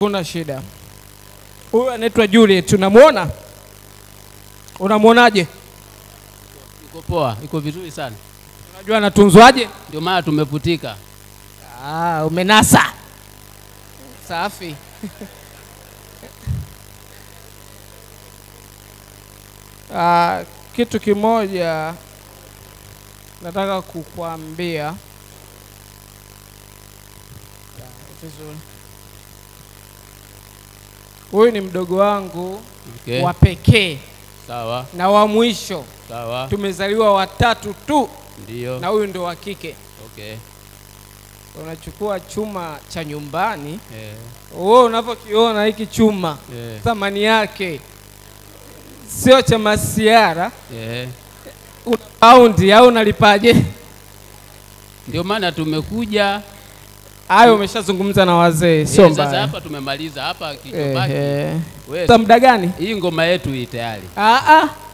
Kuna shida. Huyu anaitwa Juliet, unamuona? Unamuonaje? Iko poa, iko vizuri sana. Unajua anatunzwaje? Ndio maana tumeputika. Umenasa. Safi. Kitu kimoja nataka kukuambia. Huyu ni mdogo wangu, Okay. wa pekee. Sawa. Na wa mwisho. Sawa. Tumezaliwa watatu tu. Ndio. Na huyu ndo wa kike. Okay. Unachukua chuma cha nyumbani. Wewe Unapokiona hiki chuma, thamani yake sio cha masiara. Una paundi au unalipaje? Ndio maana tumekuja. Hayo umeshazungumza na wazee, sio mbaya. Sasa hapa tumemaliza hapa kichobaki. Wewe muda gani? Hii ngoma yetu hii tayari.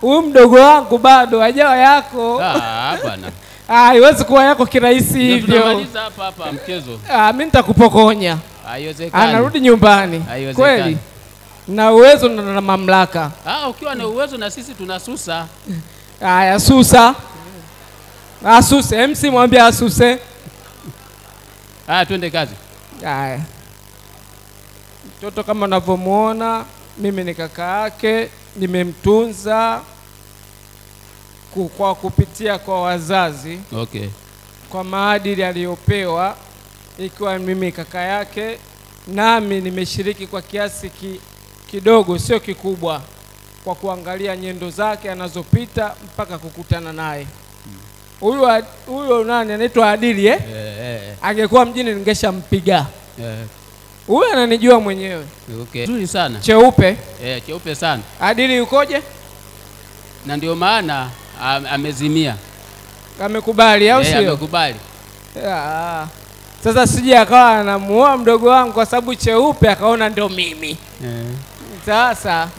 Huyu mdogo wangu bado hajawa yako. Bwana. Haiwezi kuwa yako kirahisi hivyo. Tunamaliza hapa mchezo. Mimi nitakupokonya. Haiwezekani. Anarudi nyumbani. Kweli? Na uwezo na mamlaka. Ukiwa na uwezo na sisi tunasusa. Susa. Asuse, MC mwambie asuse. Twende kazi. Mtoto kama unavyomuona, mimi ni kaka yake, nimemtunza kwa kupitia kwa wazazi. Okay. Kwa maadili aliyopewa, ikiwa mimi kaka yake, nami nimeshiriki kwa kiasi kidogo, sio kikubwa, kwa kuangalia nyendo zake anazopita mpaka kukutana naye. Huyo nani anaitwa Adili Angekuwa mjini ningeshampiga. Huyu ananijua mwenyewe. Okay. Nzuri sana. Cheupe. Cheupe sana. Adili yukoje? Na ndio maana amezimia. Amekubali au sio? Amekubali. Sasa sije akawa anamuoa mdogo wangu kwa sababu cheupe akaona ndio mimi. Sasa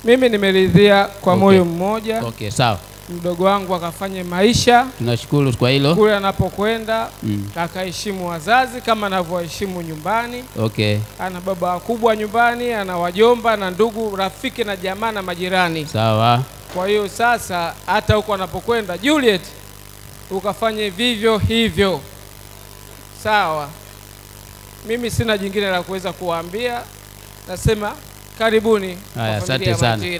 mimi nimeridhia kwa moyo mmoja. Okay, sawa. Mdogo wangu akafanye maisha. Tunashukuru kwa hilo. Kule anapokwenda akaheshimu wazazi kama anavyoheshimu nyumbani. Okay. Ana baba wakubwa nyumbani, ana wajomba na ndugu, rafiki na jamaa na majirani. Sawa. Kwa hiyo sasa hata huko anapokwenda Juliet ukafanye vivyo hivyo. Sawa. Mimi sina jingine la kuweza kuambia. Nasema karibuni. Asante sana.